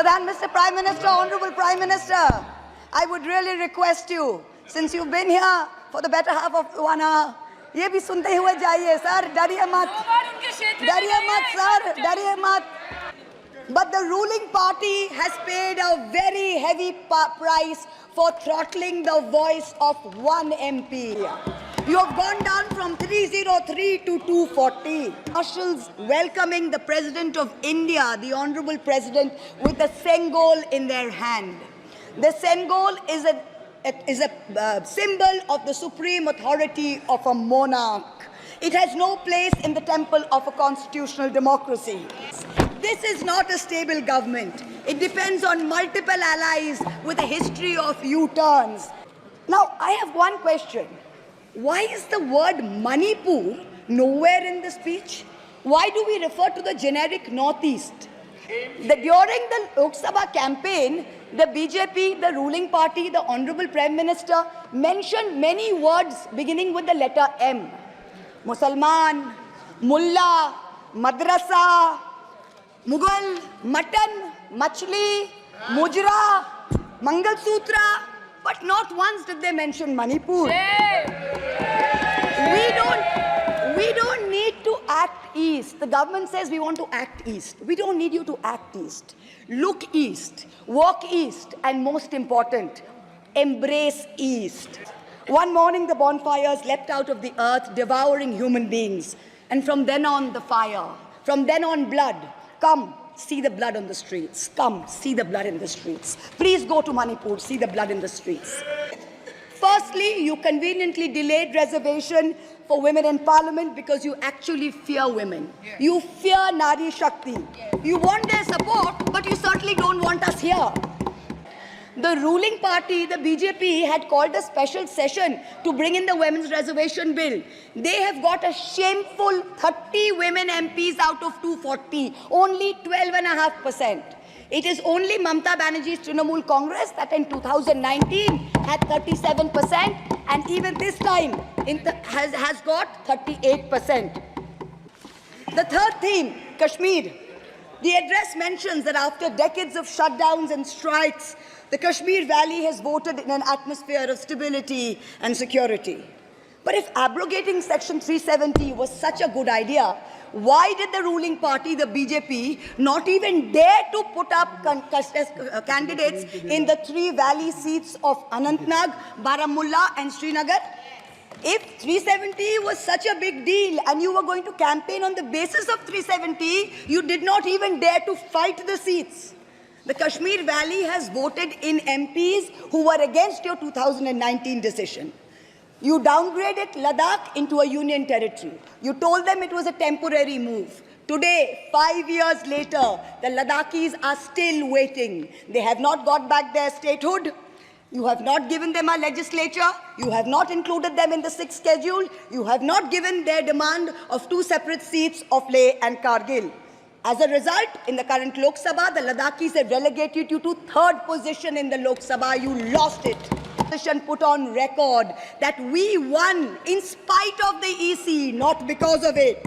Mr. Prime Minister, Honorable Prime Minister, I would really request you, since you've been here for the better half of 1 hour, ये भी सुनते हुए जाइए sir, डरिए मत sir, डरिए मत. But the ruling party has paid a very heavy price for throttling the voice of one MP. You have gone down from 303 to 240. Marshals welcoming the President of India, the Honorable President, with a Sengol in their hand. The Sengol is a symbol of the supreme authority of a monarch. It has no place in the temple of a constitutional democracy. This is not a stable government. It depends on multiple allies with a history of U-turns. Now, I have one question. Why is the word Manipur nowhere in the speech? Why do we refer to the generic Northeast? During the Lok Sabha campaign, the BJP, the ruling party, the Honorable Prime Minister mentioned many words beginning with the letter M. Musalman, Mullah, Madrasa, Mughal, Mutton, Machli, Mujra, Mangal Sutra, but not once did they mention Manipur. We don't need to act east. The government says we want to act east. We don't need you to act east. Look east, walk east, and most important, embrace east. One morning the bonfires leapt out of the earth, devouring human beings. And from then on, the fire. From then on, blood. Come, see the blood on the streets. Come, see the blood in the streets. Please go to Manipur, see the blood in the streets. Firstly, you conveniently delayed reservation for women in parliament because you actually fear women. Yes. You fear Nari Shakti. Yes. You want their support, but you certainly don't want us here. The ruling party, the BJP, had called a special session to bring in the women's reservation bill. They have got a shameful 30 women MPs out of 240, only 12.5%. It is only Mamta Banerjee's Trinamool Congress that in 2019 had 37%, and even this time has got 38%. The third theme, Kashmir. The address mentions that after decades of shutdowns and strikes, the Kashmir Valley has voted in an atmosphere of stability and security. But if abrogating Section 370 was such a good idea, why did the ruling party, the BJP, not even dare to put up candidates in the 3 valley seats of Anantnag, Baramulla and Srinagar? If 370 was such a big deal and you were going to campaign on the basis of 370, you did not even dare to fight the seats. The Kashmir Valley has voted in MPs who were against your 2019 decision. You downgraded Ladakh into a union territory. You told them it was a temporary move. Today, 5 years later, the Ladakhis are still waiting. They have not got back their statehood. You have not given them a legislature. You have not included them in the 6th schedule. You have not given their demand of 2 separate seats of Leh and Kargil. As a result, in the current Lok Sabha, the Ladakhis have relegated you to 3rd position in the Lok Sabha. You lost it. Put on record that we won in spite of the EC, not because of it.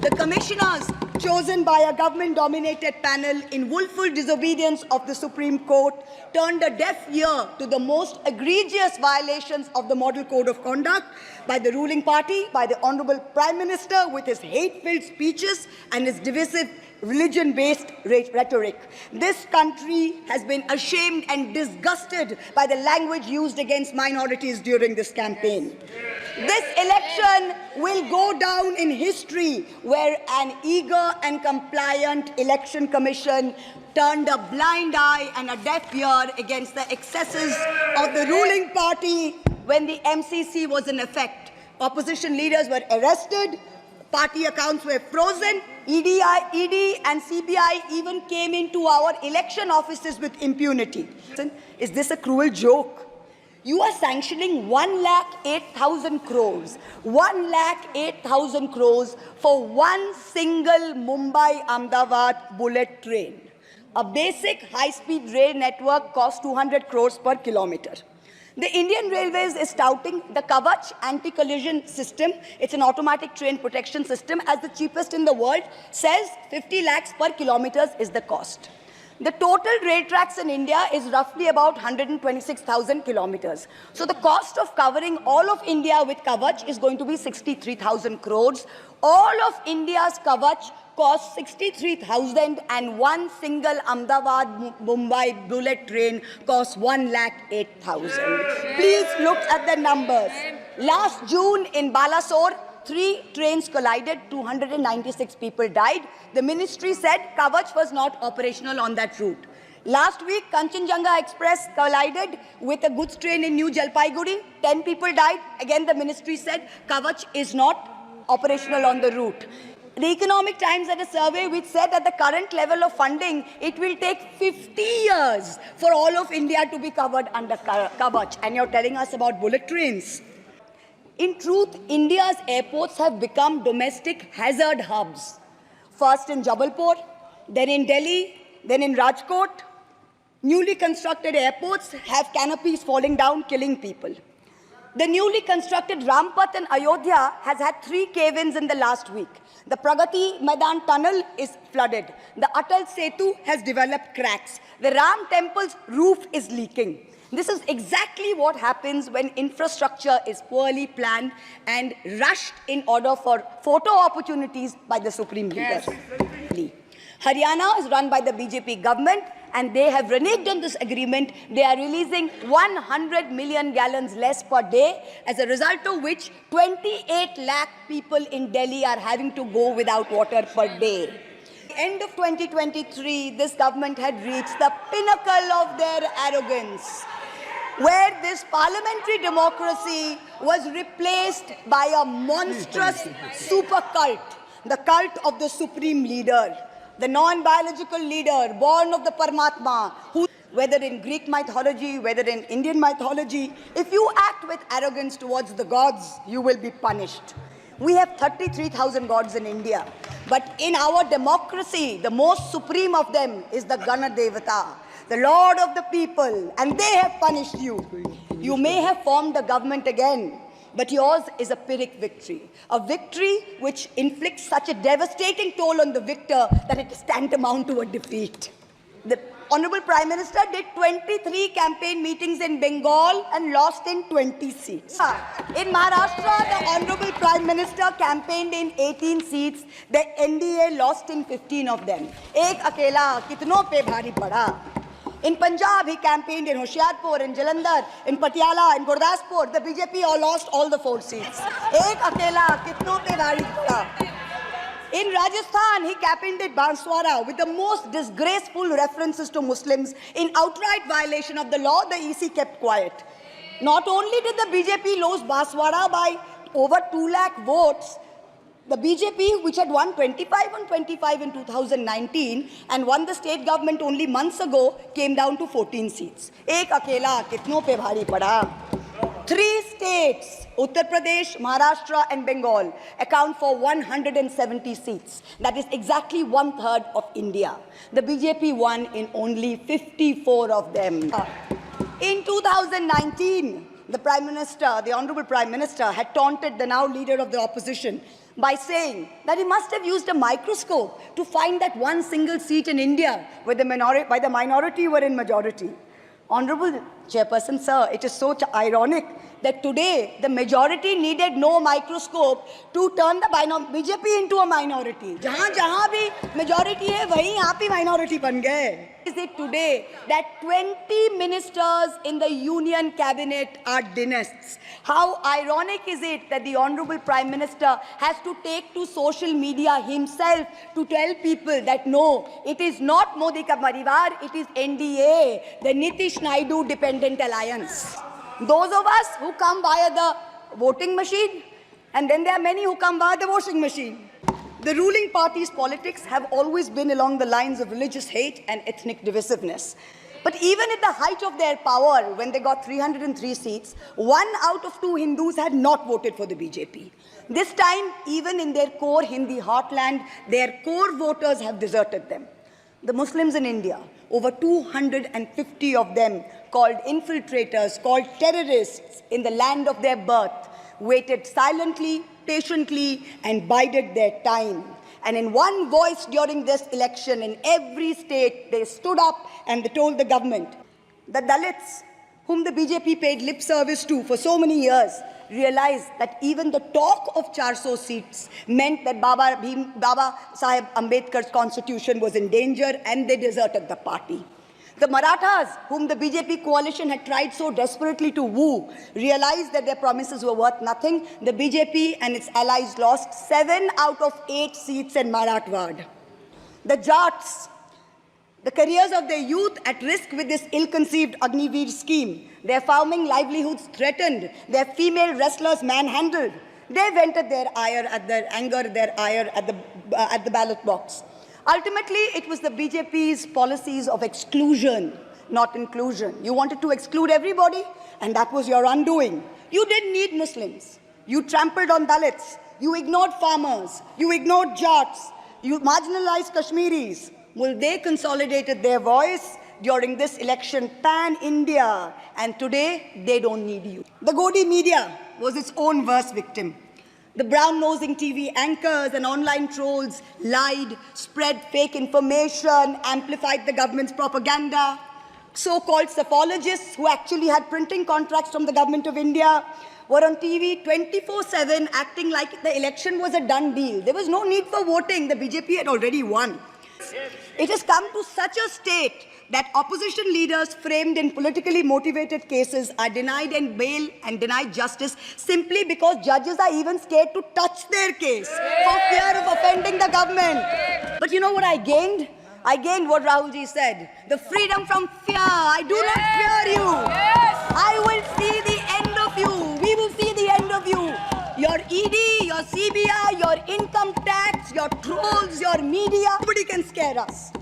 The commissioners chosen by a government-dominated panel in willful disobedience of the Supreme Court turned a deaf ear to the most egregious violations of the Model Code of Conduct by the ruling party, by the Honorable Prime Minister with his hate-filled speeches and his divisive religion-based rhetoric. This country has been ashamed and disgusted by the language used against minorities during this campaign. This election will go down in history where an eager and compliant election commission turned a blind eye and a deaf ear against the excesses of the ruling party when the MCC was in effect. Opposition leaders were arrested, party accounts were frozen, ED and CBI even came into our election offices with impunity. Is this a cruel joke? You are sanctioning 1,08,000 crores, 1,08,000 crores for one single Mumbai-Ahmedabad bullet train. A basic high-speed rail network costs 200 crores per kilometer. The Indian Railways is touting the Kavach anti-collision system. It's an automatic train protection system as the cheapest in the world, says 50 lakhs per kilometer is the cost. The total rail tracks in India is roughly about 126,000 kilometers. So the cost of covering all of India with Kavach is going to be 63,000 crores. All of India's Kavach costs 63,000, and one single Ahmedabad-Mumbai bullet train costs 1,08,000. Please look at the numbers. Last June in Balasore, 3 trains collided, 296 people died. The ministry said Kavach was not operational on that route. Last week, Kanchenjunga Express collided with a goods train in New Jalpaiguri. 10 people died. Again, the ministry said Kavach is not operational on the route. The Economic Times had a survey which said at the current level of funding, it will take 50 years for all of India to be covered under Kavach. And you're telling us about bullet trains. In truth, India's airports have become domestic hazard hubs. First in Jabalpur, then in Delhi, then in Rajkot. Newly constructed airports have canopies falling down, killing people. The newly constructed Rampath in Ayodhya has had 3 cave-ins in the last week. The Pragati Maidan tunnel is flooded. The Atal Setu has developed cracks. The Ram temple's roof is leaking. This is exactly what happens when infrastructure is poorly planned and rushed in order for photo opportunities by the supreme leaders. Yes. Haryana is run by the BJP government, and they have reneged on this agreement. They are releasing 100 million gallons less per day, as a result of which 28 lakh people in Delhi are having to go without water per day. End of 2023, this government had reached the pinnacle of their arrogance, where this parliamentary democracy was replaced by a monstrous super cult, the cult of the supreme leader, the non-biological leader born of the Paramatma, who, whether in Greek mythology, whether in Indian mythology, if you act with arrogance towards the gods, you will be punished. We have 33,000 gods in India, but in our democracy, the most supreme of them is the Ganadevata, the Lord of the people, and they have punished you. You may have formed a government again, but yours is a Pyrrhic victory, a victory which inflicts such a devastating toll on the victor that it is tantamount to a defeat. The Honorable Prime Minister did 23 campaign meetings in Bengal and lost in 20 seats. In Maharashtra, the Honorable Prime Minister campaigned in 18 seats. The NDA lost in 15 of them. Ek akela kitno pe bhari pada. In Punjab, he campaigned in Hoshiarpur, in Jalandhar, in Patiala, in Gurdaspur. The BJP all lost all the 4 seats. Ek akela kitno pe bhari pada. In Rajasthan, he campaigned at Banswara with the most disgraceful references to Muslims. In outright violation of the law, the EC kept quiet. Not only did the BJP lose Banswara by over 2 lakh votes, the BJP, which had won 25 on 25 in 2019 and won the state government only months ago, came down to 14 seats. Ek akela kitno pe bhari pada. 3 states, Uttar Pradesh, Maharashtra and Bengal, account for 170 seats. That is exactly 1/3 of India. The BJP won in only 54 of them. In 2019, the Prime Minister, the Honorable Prime Minister, had taunted the now leader of the opposition by saying that he must have used a microscope to find that one single seat in India where the minority were in majority. Honorable Chairperson, sir, it is so ironic that today the majority needed no microscope to turn the BJP into a minority. Jahan bhi majority hai, wahin aap hi minority ban gaye. Is it today that 20 ministers in the union cabinet are dynasts? How ironic is it that the Honorable Prime Minister has to take to social media himself to tell people that no, it is not Modi ka parivar, it is NDA, the Nitish Naidu dependent alliance. Those of us who come via the voting machine, and then there are many who come via the washing machine. The ruling party's politics have always been along the lines of religious hate and ethnic divisiveness. But even at the height of their power, when they got 303 seats, 1 out of 2 Hindus had not voted for the BJP. This time, even in their core Hindi heartland, their core voters have deserted them. The Muslims in India, over 250 of them, called infiltrators, called terrorists in the land of their birth, waited silently, patiently, and bided their time. And in one voice during this election, in every state, they stood up and they told the government, the Dalits, whom the BJP paid lip service to for so many years, realized that even the talk of 400 seats meant that Baba Sahib Ambedkar's constitution was in danger, and they deserted the party. The Marathas, whom the BJP coalition had tried so desperately to woo, realized that their promises were worth nothing. The BJP and its allies lost 7 out of 8 seats in Marathwad. The Jats, the careers of their youth at risk with this ill-conceived Agniveer scheme, their farming livelihoods threatened, their female wrestlers manhandled. They vented their ire at the ballot box. Ultimately, it was the BJP's policies of exclusion, not inclusion. You wanted to exclude everybody, and that was your undoing. You didn't need Muslims. You trampled on Dalits. You ignored farmers. You ignored Jats. You marginalized Kashmiris. Well, they consolidated their voice during this election pan-India, and today they don't need you. The Godi media was its own worst victim. The brown-nosing TV anchors and online trolls lied, spread fake information, amplified the government's propaganda. So-called psephologists who actually had printing contracts from the government of India were on TV 24/7 acting like the election was a done deal. There was no need for voting. The BJP had already won. It has come to such a state that opposition leaders framed in politically motivated cases are denied and bail and denied justice simply because judges are even scared to touch their case for fear of offending the government. But you know what I gained? I gained what Rahulji said, the freedom from fear. I do not fear you. I will see the end of you. We will see the end of you. Your ED, your CBI, your income tax, your trolls, your media, nobody can scare us.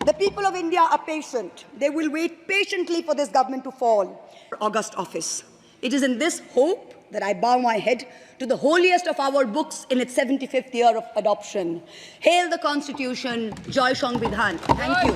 The people of India are patient. They will wait patiently for this government to fall. August office. It is in this hope that I bow my head to the holiest of our books in its 75th year of adoption. Hail the Constitution, Joy Sangvidhan. Thank you.